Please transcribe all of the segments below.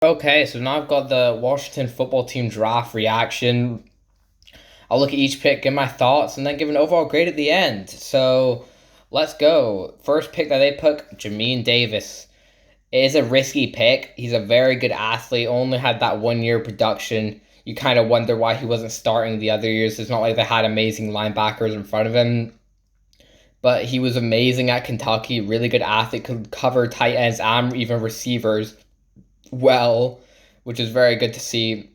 Okay, so now I've got the Washington football team draft reaction. I'll look at each pick, give my thoughts, and then give an overall grade at the end. So let's go. First pick that they took, Jamin Davis. It is a risky pick. He's a very good athlete, only had that 1 year production. You kind of wonder why he wasn't starting the other years. It's not like they had amazing linebackers in front of him, but he was amazing at Kentucky. Really good athlete, could cover tight ends and even receivers well, which is very good to see.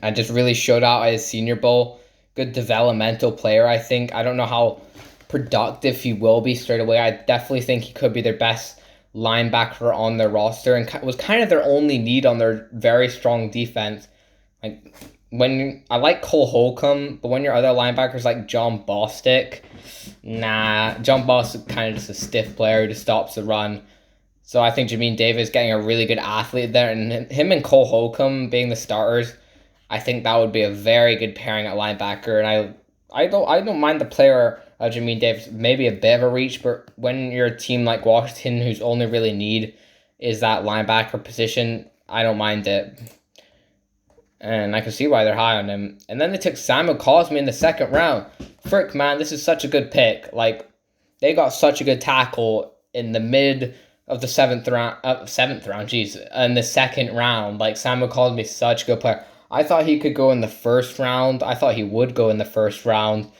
And just really showed out at his Senior Bowl. Good developmental player, I think. I don't know how productive he will be straight away. I definitely think he could be their best linebacker on their roster and was kind of their only need on their very strong defense. Like when I like Cole Holcomb, but when your other linebackers like John Bostic, nah, John Bostic kind of just a stiff player who just stops the run. So I think Jamin Davis getting a really good athlete there, and him and Cole Holcomb being the starters, I think that would be a very good pairing at linebacker. And I don't mind the player of Jamin Davis. Maybe a bit of a reach, but when you're a team like Washington, whose only really need is that linebacker position, I don't mind it. And I can see why they're high on him. And then they took Samuel Cosmi in the second round. Frick, man, this is such a good pick. Like, they got such a good tackle in the mid of the seventh round, jeez, in the second round. Like, Samuel Cosmi is such a good player. I thought he could go in the first round. I thought he would go in the first round.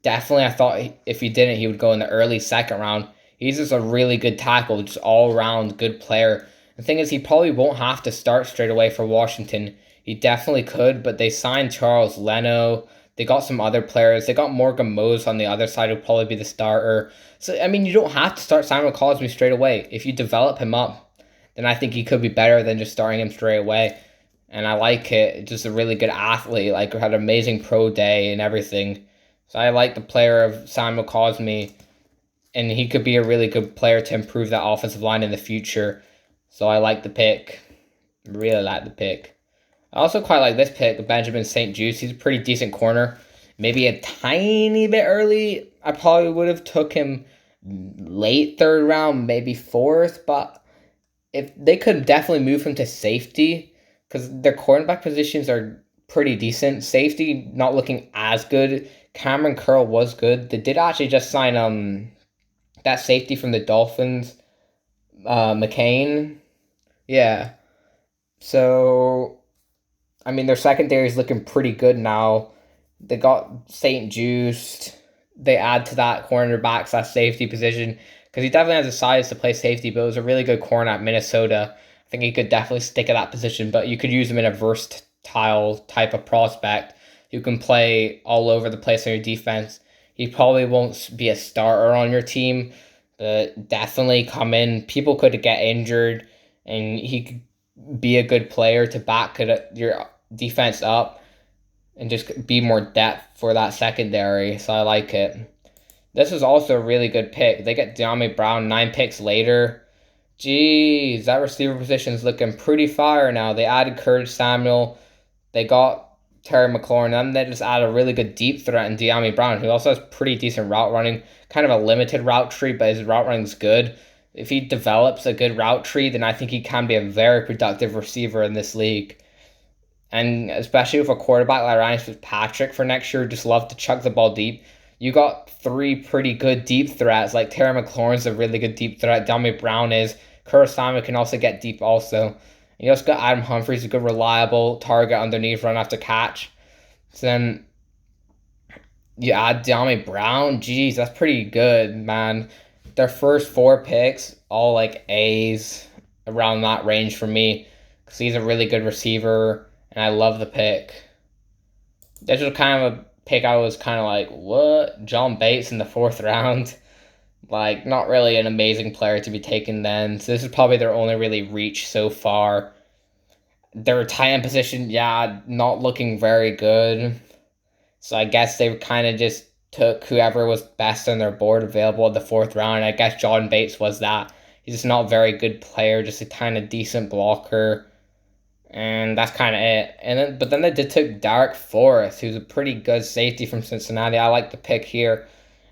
Definitely, I thought if he didn't, he would go in the early second round. He's just a really good tackle, just all around good player. The thing is, he probably won't have to start straight away for Washington. He definitely could, but they signed Charles Leno. They got some other players. They got Morgan Mose on the other side who'll probably be the starter. So, I mean, you don't have to start Samuel Cosmi straight away. If you develop him up, then I think he could be better than just starting him straight away. And I like it. Just a really good athlete. Like, had an amazing pro day and everything. So I like the player of Samuel Cosmi, and he could be a really good player to improve that offensive line in the future. So I like the pick. Really like the pick. I also quite like this pick, Benjamin St-Juste. He's a pretty decent corner. Maybe a tiny bit early. I probably would have took him late third round, maybe fourth, but if they could definitely move him to safety because their cornerback positions are pretty decent. Safety not looking as good. Cameron Curl was good. They did actually just sign that safety from the Dolphins, McCain. Yeah. So I mean their secondary is looking pretty good now. They got St-Juste. They add to that cornerback slash safety position because he definitely has the size to play safety, but it was a really good corner at Minnesota. I think he could definitely stick at that position, but you could use him in a versatile type of prospect who can play all over the place on your defense. He probably won't be a starter on your team, but definitely come in. People could get injured, and he could be a good player to back your defense up and just be more depth for that secondary. So I like it. This is also a really good pick. They get Dyami Brown 9 picks later. Jeez, that receiver position is looking pretty fire now. They added Curtis Samuel. They got Terry McLaurin. And they just added a really good deep threat in Dyami Brown, who also has pretty decent route running. Kind of a limited route tree, but his route running is good. If he develops a good route tree, then I think he can be a very productive receiver in this league. And especially with a quarterback like Ryan Fitzpatrick for next year, just love to chuck the ball deep. You got three pretty good deep threats. Like Terry McLaurin's a really good deep threat. Dummy Brown is. Curtis Samuel can also get deep also. You also got Adam Humphries, a good reliable target underneath, run after catch. So then you add Dummy Brown. Jeez, that's pretty good, man. Their first 4 picks, all like A's around that range for me. Because he's a really good receiver, and I love the pick. This was kind of a pick I was kind of like, what? John Bates in the fourth round? Like, not really an amazing player to be taken then. So this is probably their only really reach so far. Their tight end position, yeah, not looking very good. So I guess they kind of just took whoever was best on their board available in the fourth round. I guess John Bates was that. He's just not a very good player, just a kind of decent blocker. And that's kind of it. But then they did took Derek Forrest, who's a pretty good safety from Cincinnati. I like the pick here.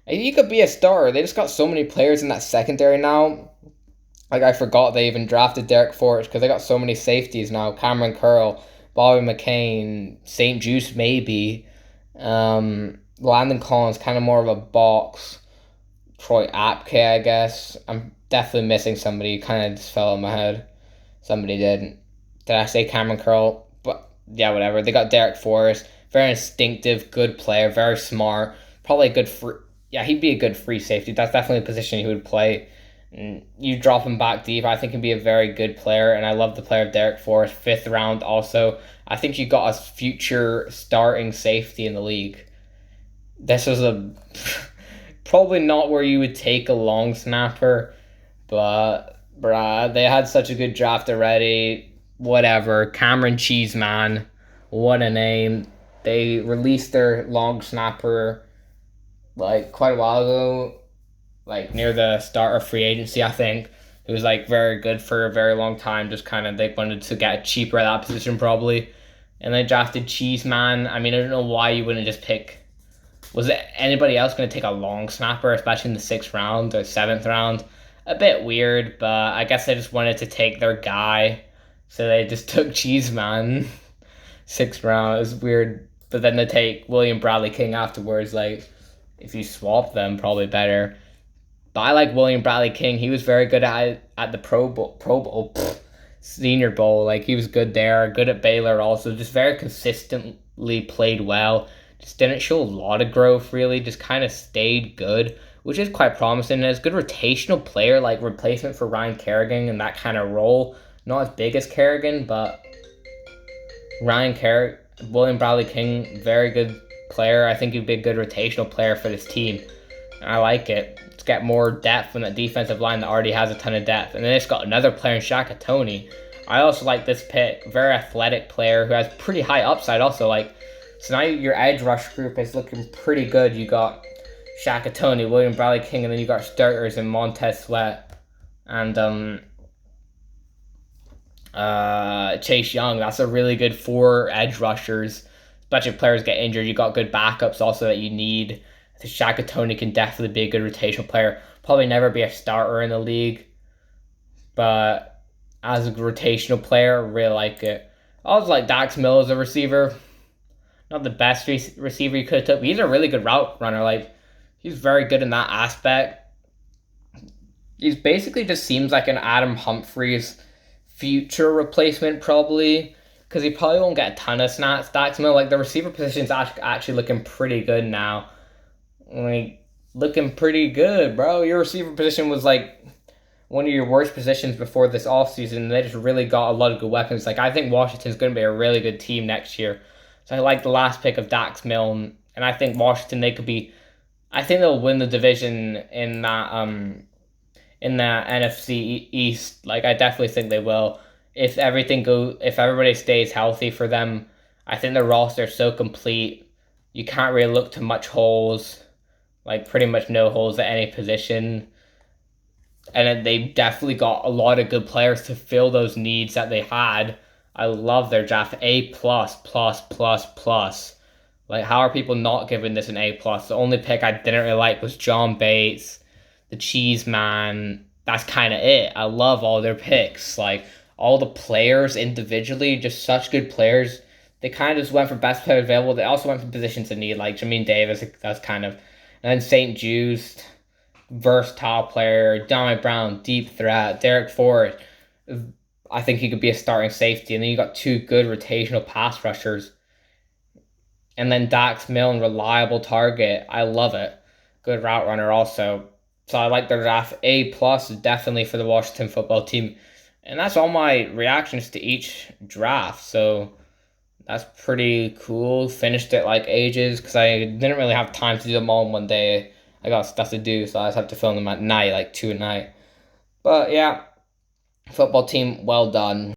He could be a star. They just got so many players in that secondary now. Like I forgot they even drafted Derek Forrest because they got so many safeties now. Cameron Curl, Bobby McCain, St. Juice maybe. Landon Collins kind of more of a box. Troy Apke, I guess. I'm definitely missing somebody. Kind of just fell in my head. Somebody did. Did I say Cameron Curl? But yeah, whatever. They got Derek Forrest. Very instinctive, good player. Very smart. Probably a good free. Yeah, he'd be a good free safety. That's definitely a position he would play. And you drop him back deep. I think he'd be a very good player. And I love the player of Derek Forrest. 5th round also. I think you got a future starting safety in the league. This was a probably not where you would take a long snapper, but bruh, they had such a good draft already. Whatever. Cameron Cheeseman, what a name. They released their long snapper like quite a while ago, like near the start of free agency, I think. It was like very good for a very long time. Just kind of they wanted to get cheaper at that position probably, and they drafted Cheeseman. I mean, I don't know why you wouldn't just pick. Was it anybody else going to take a long snapper, especially in the 6th round or 7th round? A bit weird, but I guess they just wanted to take their guy, so they just took Cheeseman. 6th round. It was weird, but then they take William Bradley King afterwards. Like, if you swap them, probably better. But I like William Bradley King. He was very good at the Senior Bowl. Like he was good there, good at Baylor also. Just very consistently played well. Just didn't show a lot of growth really. Just kind of stayed good, which is quite promising. And as good rotational player, like replacement for Ryan Kerrigan in that kind of role. Not as big as Kerrigan, but William Bradley King, very good player. I think he'd be a good rotational player for this team. I like it. Let's get more depth in that defensive line that already has a ton of depth. And then it's got another player in Shaka Toney. I also like this pick. Very athletic player who has pretty high upside also. Like, so now your edge rush group is looking pretty good. You got Shaka Toney, William Bradley King, and then you got starters in Montez Sweat and Chase Young. That's a really good 4 edge rushers. Especially if players get injured, you got good backups also that you need. Shaka Toney can definitely be a good rotational player. Probably never be a starter in the league, but as a rotational player, really like it. I also like Dax Milne as a receiver. Not the best receiver you could have took, but he's a really good route runner. Like he's very good in that aspect. He's basically just seems like an Adam Humphries future replacement probably, because he probably won't get a ton of snaps. Dax Milne, like the receiver position's actually looking pretty good now. Like looking pretty good, bro. Your receiver position was like one of your worst positions before this offseason, and they just really got a lot of good weapons. Like I think Washington's going to be a really good team next year. So I like the last pick of Dax Milne, and I think Washington they could be. I think they'll win the division in that NFC East. Like I definitely think they will. If everybody stays healthy for them, I think the roster is so complete. You can't really look to much holes. Like pretty much no holes at any position. And then they definitely got a lot of good players to fill those needs that they had. I love their draft. A plus plus plus plus. Like how are people not giving this an A plus? The only pick I didn't really like was John Bates, the Cheese Man. That's kind of it. I love all their picks. Like all the players individually, just such good players. They kind of just went for best player available. They also went for positions in need, like Jamin Davis. That's kind of. And then St. Juice, versatile player. Dominic Brown, deep threat. Derek Ford, I think he could be a starting safety. And then you got 2 good rotational pass rushers. And then Dax Milne, reliable target. I love it. Good route runner also. So I like the draft. A plus definitely for the Washington football team. And that's all my reactions to each draft. So that's pretty cool. Finished it like ages because I didn't really have time to do them all in one day. I got stuff to do, so I just have to film them at night, like 2 at night. But yeah, football team, well done.